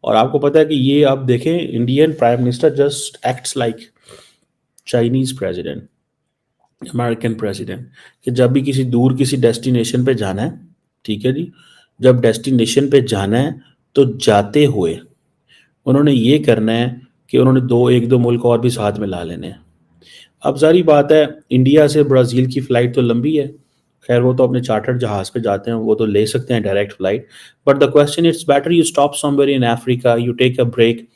और आपको पता है कि ये आप देखें, Indian prime minister just acts like Chinese president, American president, कि जब भी किसी डेस्टिनेशन पे जाना है, ठीक है जी, जब डेस्टिनेशन पे जाना है तो जाते हुए उन्होंने ये करना है कि उन्होंने एक दो मुल्क और भी साथ में ला लेने हैं। अब सारी बात है, इंडिया से ब्राज़ील की फ़्लाइट तो लंबी है, खैर वो तो अपने चार्टर्ड जहाज़ पे जाते हैं, वो तो ले सकते हैं direct flight, but the question it's better you stop somewhere in Africa, you take a break,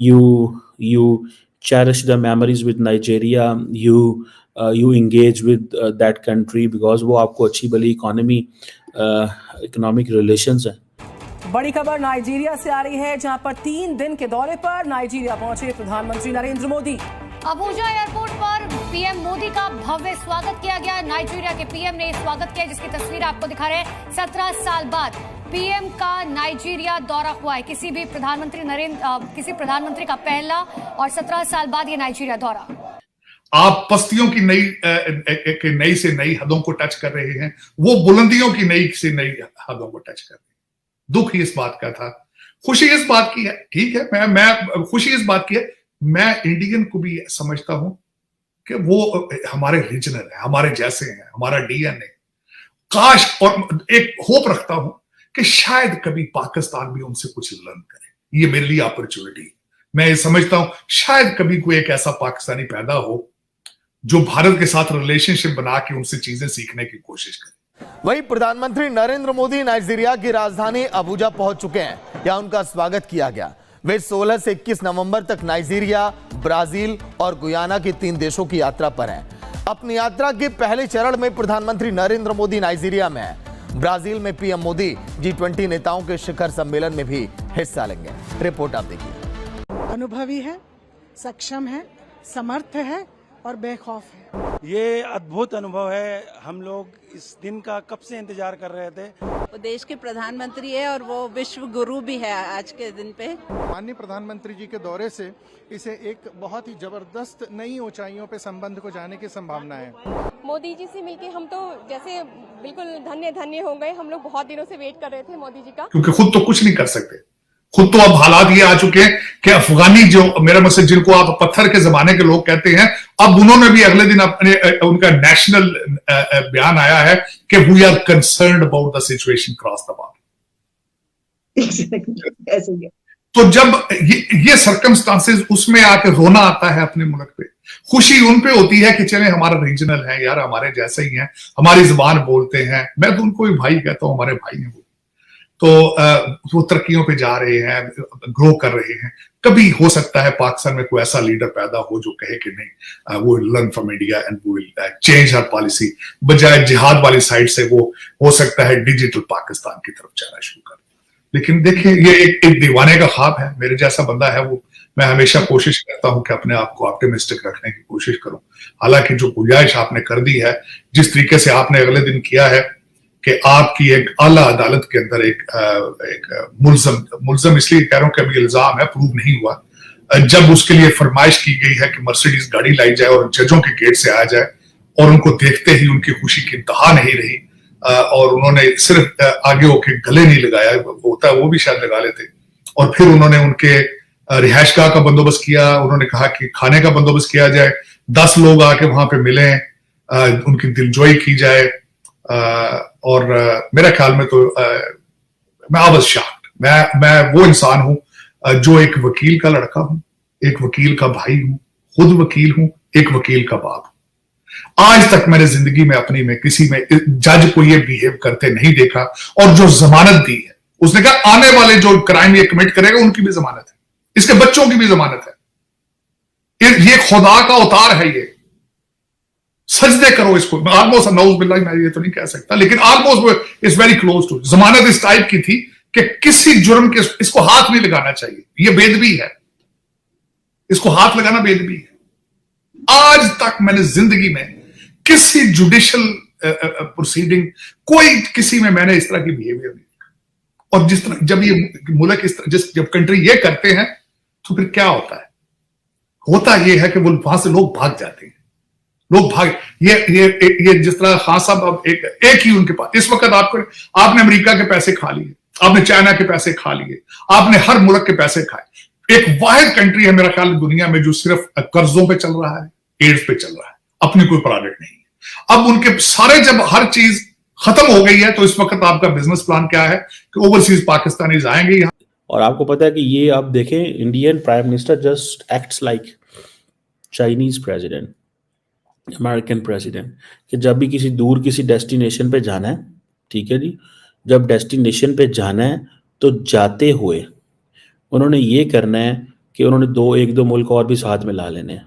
you cherish the memories with Nigeria, you engage with that country, because वो आपको अच्छी भली इकोनॉमिक रिलेशंस हैं। बड़ी खबर नाइजीरिया से आ रही है, जहां पर 3 दिन के दौरे पर नाइजीरिया पहुंचे प्रधानमंत्री नरेंद्र मोदी। अबुजा एयरपोर्ट पर पीएम मोदी का भव्य स्वागत किया गया। नाइजीरिया के पीएम ने स्वागत किया, जिसकी तस्वीर आपको दिखा रहे हैं। 17 साल बाद पीएम का नाइजीरिया दौरा हुआ है। किसी प्रधानमंत्री का पहला, और 17 साल बाद ये नाइजीरिया दौरा। आप पस्तियों की नई से नई हदों को टच कर रहे हैं, वो बुलंदियों की नई से नई हदों को टच कर रहे हैं। दुख इस बात का था, खुशी इस बात की है, ठीक है, मैं खुशी इस बात की है, मैं इंडियन को भी समझता हूं कि वो हमारे रीजनल है, हमारे जैसे हैं, हमारा डीएनए। काश, और एक होप रखता हूं कि शायद कभी पाकिस्तान भी उनसे कुछ लर्न करे। ये मेरे लिए अपॉर्चुनिटी, मैं समझता हूं शायद कभी कोई एक ऐसा पाकिस्तानी पैदा हो जो भारत के साथ रिलेशनशिप बना के उनसे चीजें सीखने की कोशिश करे। वहीं प्रधानमंत्री नरेंद्र मोदी नाइजीरिया की राजधानी अबुजा पहुंच चुके हैं, यहां उनका स्वागत किया गया। वे 16 से 21 नवंबर तक नाइजीरिया, ब्राजील और गुयाना की 3 देशों की यात्रा पर हैं। अपनी यात्रा के पहले चरण में प्रधानमंत्री नरेंद्र मोदी नाइजीरिया में हैं। ब्राजील में पीएम मोदी G20 नेताओं के शिखर सम्मेलन में भी हिस्सा लेंगे। रिपोर्ट आप देखिए। अनुभवी है, सक्षम है, समर्थ है और बेखौफ है। ये अद्भुत अनुभव है। हम लोग इस दिन का कब से इंतजार कर रहे थे। वो देश के प्रधानमंत्री है और वो विश्व गुरु भी है आज के दिन पे। माननीय प्रधानमंत्री जी के दौरे से इसे एक बहुत ही जबरदस्त नई ऊंचाइयों पे संबंध को जाने की संभावना है। मोदी जी से मिलके हम तो जैसे बिल्कुल धन्य हो गए। हम लोग बहुत दिनों से वेट कर रहे थे मोदी जी का, क्योंकि खुद तो कुछ नहीं कर सकते। खुद तो अब हालात ये आ चुके हैं कि अफगानी जो मेरा मतलब जिनको आप पत्थर के जमाने के लोग कहते हैं, अब उन्होंने भी अगले दिन अपने उनका नेशनल बयान आया है कि we are concerned about the situation cross the border. तो जब ये सर्कमस्टांसेस, उसमें आके रोना आता है अपने मुल्क पे, खुशी उन पे होती है कि चले हमारा रीजनल है यार, हमारे जैसे ही हैं, हमारी जुबान बोलते हैं। मैं तो उनको भी भाई कहता हूं, हमारे भाई हैं वो। तो वो तरक्कियों पे जा रहे हैं, ग्रो कर रहे हैं। कभी हो सकता है पाकिस्तान में कोई ऐसा लीडर पैदा हो जो कहे कि नहीं, वो learn from India and we will change our policy, बजाय जिहाद वाली साइड से वो हो सकता है डिजिटल पाकिस्तान की तरफ जाना शुरू कर। लेकिन देखिए, ये एक दीवाने का ख्वाब है। मेरे जैसा बंदा है वो, मैं हमेशा कोशिश करता हूं कि अपने आप को ऑप्टिमिस्टिक रखने की कोशिश करूं। हालांकि जो गुंजाइश आपने कर दी है, जिस तरीके से आपने अगले दिन किया है कि आपकी एक आला अदालत के अंदर एक मुल्जम इसलिए कह रहा हूं कि अभी इल्जाम है, प्रूव नहीं हुआ, जब उसके लिए फरमाइश की गई है कि मर्सिडीज गाड़ी लाई जाए और जजों के गेट से आ जाए, और उनको देखते ही उनकी खुशी की इंतहा नहीं रही, और उन्होंने सिर्फ आगे होके गले नहीं लगाया, होता है वो भी शायद लगा लेते, और फिर उन्होंने उनके रिहायशगाह का बंदोबस्त किया। उन्होंने कहा कि खाने का बंदोबस्त किया जाए, 10 लोग आके वहां पे मिले, उनकी दिलजोई की जाए। और मेरे ख्याल में तो मैं आई वाज शॉक्ड। मैं वो इंसान हूं जो एक वकील का लड़का हूं, एक वकील का भाई हूं, खुद वकील हूं, एक वकील का बाप हूं। आज तक मैंने जिंदगी में अपनी में किसी में जज को ये बिहेव करते नहीं देखा। और जो जमानत दी है, उसने कहा आने वाले जो क्राइम ये कमिट करेगा उनकी भी जमानत है, इसके बच्चों की भी जमानत है। ये खुदा का अवतार है। ये सजदे करो इसको। ऑलमोस्ट नौज बिल्लाह, मैं ये तो नहीं कह सकता, लेकिन almost it's very close to. जमानत इस टाइप की थी कि किसी जुर्म के इसको हाथ नहीं लगाना चाहिए। ये बेदबी है, इसको हाथ लगाना बेदबी है। आज तक मैंने जिंदगी में किसी जुडिशियल प्रोसीडिंग कोई किसी में मैंने इस तरह की बिहेवियर नहीं देखा। और जिस तरह जब ये मुल्क इस तरह जब कंट्री ये करते हैं तो फिर क्या होता है? होता यह है कि वो वहां से लोग भाग जाते हैं। लोग भाग ये जिस तरह खान साहब अब एक ही उनके पास इस वक्त आपने अमेरिका के पैसे खा लिए, आपने चाइना के पैसे खा लिए, आपने हर मुल्क के पैसे खाए। एक वाहिद कंट्री है मेरा ख्याल दुनिया में जो सिर्फ कर्जों पे चल रहा है, एड्स पे चल रहा है, अपनी कोई प्रोडक्ट नहीं है। अब उनके सारे जब हर चीज खत्म हो गई है तो इस वक्त आपका बिजनेस प्लान क्या है कि ओवरसीज पाकिस्तानीज आएंगे यहाँ। और आपको पता है कि ये आप देखें, Indian prime minister just acts like Chinese president, American president, कि जब भी किसी दूर किसी डेस्टिनेशन पे जाना है, ठीक है जी, जब डेस्टिनेशन पे जाना है तो जाते हुए उन्होंने ये करना है कि उन्होंने एक दो मुल्क और भी साथ में ला लेने हैं।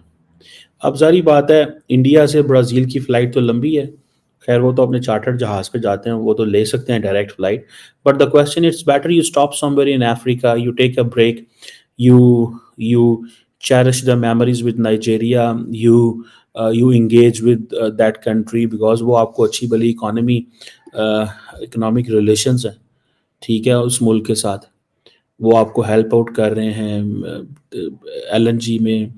अब सारी बात है, इंडिया से ब्राज़ील की फ़्लाइट तो लंबी है, खैर वो तो अपने चार्टर्ड जहाज पे जाते हैं, वो तो ले सकते हैं direct flight, but the question it's better you stop somewhere in Africa, you take a break, you cherish the memories with Nigeria, you engage with that country because वो आपको अच्छी भली इकोनॉमिक रिलेशंस है, ठीक है, उस मुल्क के साथ वो आपको हेल्प आउट कर रहे हैं LNG में,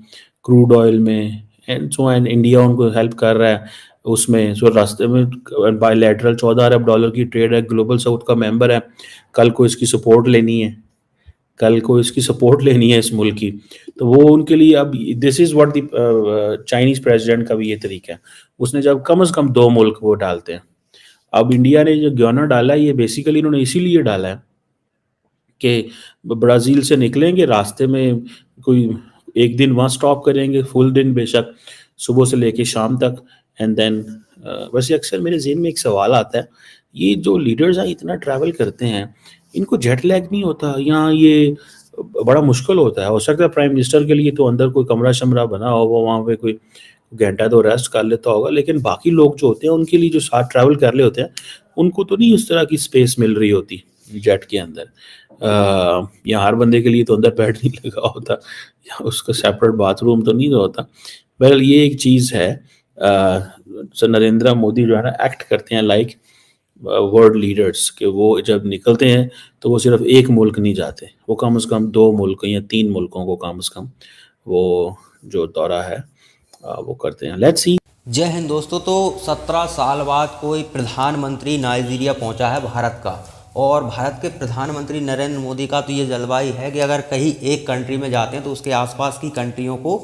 क्रूड ऑयल में एंड सो, एंड इंडिया उनको हेल्प कर रहा है उसमें। सो रास्ते में बायलैटरल 14 अरब डॉलर की ट्रेड है, ग्लोबल साउथ का मेंबर है, कल को इसकी सपोर्ट लेनी है, कल को इसकी सपोर्ट लेनी है इस मुल्क की, तो वो उनके लिए अब this is what the Chinese president का भी ये तरीका है। उसने जब कम से कम 2 मुल्क वो डालते हैं। अब इंडिया ने जो गयाना डाला है ये बेसिकली इन्होंने इसीलिए डाला है कि ब्राज़ील से निकलेंगे, रास्ते में कोई एक दिन वहाँ स्टॉप करेंगे, फुल दिन बेशक, सुबह से लेके शाम तक, एंड देन वैसे अक्सर मेरे ज़हन में एक सवाल आता है, ये जो लीडर्स हैं इतना ट्रैवल करते हैं, इनको जेट लैग नहीं होता? यहाँ ये बड़ा मुश्किल होता है। हो सकता है प्राइम मिनिस्टर के लिए तो अंदर कोई कमरा शमरा बना हो, वो वहाँ पे कोई घंटा तो रेस्ट कर लेता होगा, लेकिन बाकी लोग जो होते हैं उनके लिए जो साथ ट्रैवल कर रहे होते हैं उनको तो नहीं उस तरह की स्पेस मिल रही होती जेट के अंदर। यहाँ हर बंदे के लिए तो अंदर बेड नहीं लगा होता, या उसका सेपरेट बाथरूम तो नहीं होता। बहरहाल ये एक चीज़ है, नरेंद्र मोदी जो है ना एक्ट करते हैं लाइक वर्ल्ड लीडर्स, कि वो जब निकलते हैं तो वो सिर्फ एक मुल्क नहीं जाते, वो कम से कम 2 मुल्क या 3 मुल्कों को कम से कम वो जो दौरा है वो करते हैं। Let's see. जय हिंद दोस्तों। तो 17 साल बाद कोई प्रधानमंत्री नाइजीरिया पहुंचा है भारत का, और भारत के प्रधानमंत्री नरेंद्र मोदी का तो ये जलवायु है कि अगर कहीं एक कंट्री में जाते हैं तो उसके आसपास की कंट्रियों को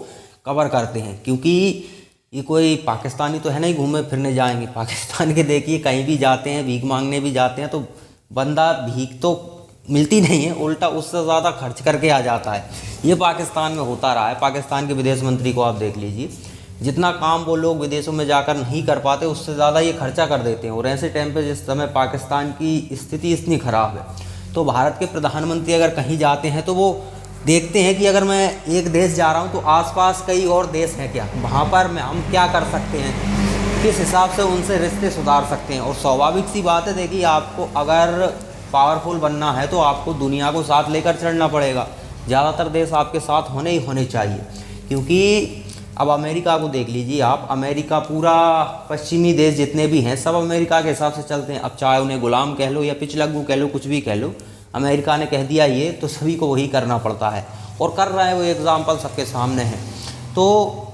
कवर करते हैं, क्योंकि ये कोई पाकिस्तानी तो है नहीं घूमने फिरने जाएंगे। पाकिस्तान के देखिए कहीं भी जाते हैं, भीख मांगने भी जाते हैं तो बंदा भीख तो मिलती नहीं है, उल्टा उससे ज़्यादा खर्च करके आ जाता है। ये पाकिस्तान में होता रहा है। पाकिस्तान के विदेश मंत्री को आप देख लीजिए, जितना काम वो लोग विदेशों में जाकर नहीं कर पाते उससे ज़्यादा ये खर्चा कर देते हैं। और ऐसे टाइम पे जिस समय पाकिस्तान की स्थिति इतनी ख़राब है, तो भारत के प्रधानमंत्री अगर कहीं जाते हैं तो वो देखते हैं कि अगर मैं एक देश जा रहा हूं तो आसपास कई और देश हैं क्या, वहां पर हम क्या कर सकते हैं, किस हिसाब से उनसे रिश्ते सुधार सकते हैं। और स्वाभाविक सी बात है, देखिए आपको अगर पावरफुल बनना है तो आपको दुनिया को साथ लेकर चलना पड़ेगा। ज़्यादातर देश आपके साथ होने ही होने चाहिए, क्योंकि अब अमेरिका को देख लीजिए आप, अमेरिका पूरा पश्चिमी देश जितने भी हैं सब अमेरिका के हिसाब से चलते हैं। अब चाहे उन्हें गुलाम कह लो या पिछलग्गू कह लो, कुछ भी कह लो, अमेरिका ने कह दिया ये तो सभी को वही करना पड़ता है, और कर रहा है। वो एग्जाम्पल सबके सामने है। तो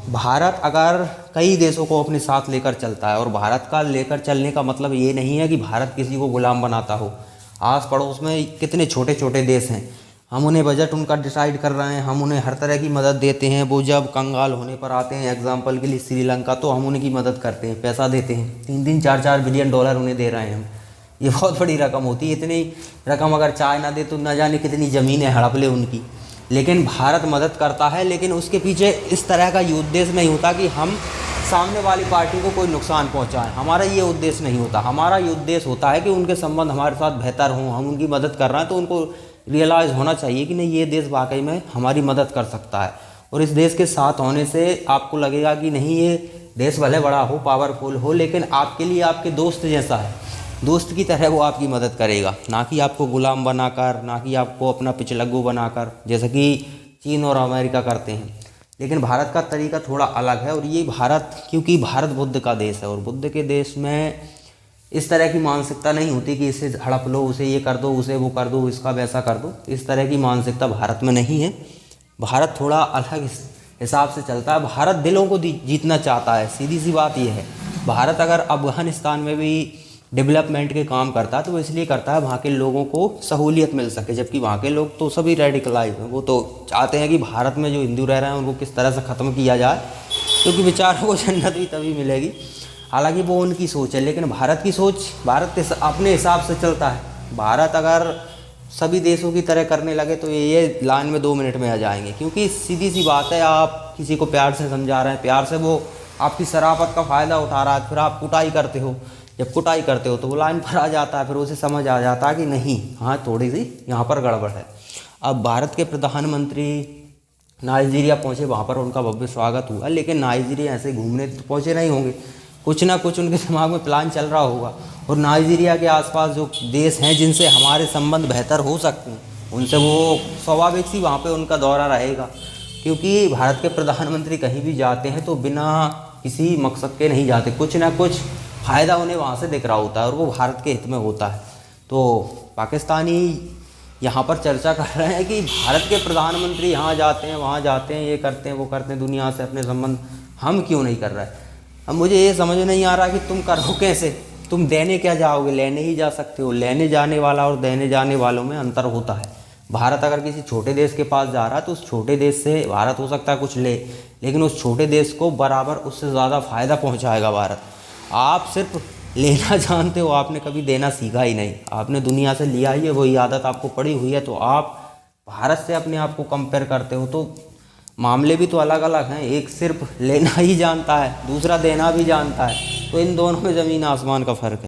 भारत अगर कई देशों को अपने साथ लेकर चलता है, और भारत का लेकर चलने का मतलब ये नहीं है कि भारत किसी को गुलाम बनाता हो। आस पड़ोस में कितने छोटे छोटे देश हैं, हम उन्हें बजट उनका डिसाइड कर रहे हैं, हम उन्हें हर तरह की मदद देते हैं। वो जब कंगाल होने पर आते हैं, एग्जाम्पल के लिए श्रीलंका, तो हम उनकी मदद करते हैं, पैसा देते हैं, 3-3, 4-4 बिलियन डॉलर उन्हें दे रहे हैं हम। ये बहुत बड़ी रकम होती है। इतनी रकम अगर चाय ना दे तो न जाने कितनी ज़मीनें हड़प ले उनकी। लेकिन भारत मदद करता है, लेकिन उसके पीछे इस तरह का ये उद्देश्य नहीं होता कि हम सामने वाली पार्टी को कोई नुकसान पहुंचाएं। हमारा ये उद्देश्य नहीं होता। हमारा ये उद्देश्य होता है कि उनके संबंध हमारे साथ बेहतर हों, हम उनकी मदद कर रहे हैं तो उनको रियलाइज़ होना चाहिए कि नहीं, ये देश वाकई में हमारी मदद कर सकता है। और इस देश के साथ होने से आपको लगेगा कि नहीं, ये देश भले बड़ा हो, पावरफुल हो, लेकिन आपके लिए आपके दोस्त जैसा है, दोस्त की तरह वो आपकी मदद करेगा, ना कि आपको गुलाम बनाकर, ना कि आपको अपना पिछलग्गू बनाकर, जैसा कि चीन और अमेरिका करते हैं। लेकिन भारत का तरीका थोड़ा अलग है। और ये भारत, क्योंकि भारत बुद्ध का देश है, और बुद्ध के देश में इस तरह की मानसिकता नहीं होती कि इसे हड़प लो, उसे ये कर दो, उसे वो कर दो, इसका वैसा कर दो। इस तरह की मानसिकता भारत में नहीं है। भारत थोड़ा अलग हिसाब से चलता है। भारत दिलों को जीतना चाहता है, सीधी सी बात यह है। भारत अगर अफगानिस्तान में भी डेवलपमेंट के काम करता है, तो वो इसलिए करता है वहाँ के लोगों को सहूलियत मिल सके। जबकि वहाँ के लोग तो सभी रेडिकलाइज हैं, वो तो चाहते हैं कि भारत में जो हिंदू रह रहे हैं उनको किस तरह से ख़त्म किया जाए, क्योंकि बेचारों को जन्नत भी तभी मिलेगी। हालांकि वो उनकी सोच है, लेकिन भारत की सोच, भारत अपने हिसाब से चलता है। भारत अगर सभी देशों की तरह करने लगे तो ये लाइन में 2 मिनट में आ जाएंगे, क्योंकि सीधी सी बात है, आप किसी को प्यार से समझा रहे हैं, प्यार से वो आपकी शराफत का फ़ायदा उठा रहा है, फिर आप कुटाई करते हो। जब कुटाई करते हो तो वो लाइन पर आ जाता है, फिर उसे समझ आ जाता है कि नहीं, हाँ थोड़ी सी यहाँ पर गड़बड़ है। अब भारत के प्रधानमंत्री नाइजीरिया पहुँचे, वहाँ पर उनका भव्य स्वागत हुआ, लेकिन नाइजीरिया ऐसे घूमने तो पहुँचे नहीं होंगे, कुछ ना कुछ उनके दिमाग में प्लान चल रहा होगा। और नाइजीरिया के आसपास जो देश हैं जिनसे हमारे संबंध बेहतर हो सकते हैं, उनसे वो स्वाभाविक सी वहाँ पे उनका दौरा रहेगा, क्योंकि भारत के प्रधानमंत्री कहीं भी जाते हैं तो बिना किसी मकसद के नहीं जाते, कुछ ना कुछ फ़ायदा उन्हें वहाँ से दिख रहा होता है और वो भारत के हित में होता है। तो पाकिस्तानी यहाँ पर चर्चा कर रहे हैं कि भारत के प्रधानमंत्री यहाँ जाते हैं, वहाँ जाते हैं, ये करते हैं, वो करते हैं, दुनिया से अपने संबंध हम क्यों नहीं कर रहे हैं। अब मुझे ये समझ नहीं आ रहा कि तुम करो कैसे, तुम देने क्या जाओगे, लेने ही जा सकते हो। लेने जाने वाला और देने जाने वालों में अंतर होता है। भारत अगर किसी छोटे देश के पास जा रहा है तो उस छोटे देश से भारत हो सकता है कुछ ले, लेकिन उस छोटे देश को बराबर उससे ज़्यादा फ़ायदा पहुंचाएगा भारत। आप सिर्फ लेना जानते हो, आपने कभी देना सीखा ही नहीं। आपने दुनिया से लिया ही है, वही आदत आपको पड़ी हुई है, तो आप भारत से अपने आप को कंपेयर करते हो। तो मामले भी तो अलग अलग हैं, एक सिर्फ लेना ही जानता है, दूसरा देना भी जानता है, तो इन दोनों में ज़मीन आसमान का फ़र्क है।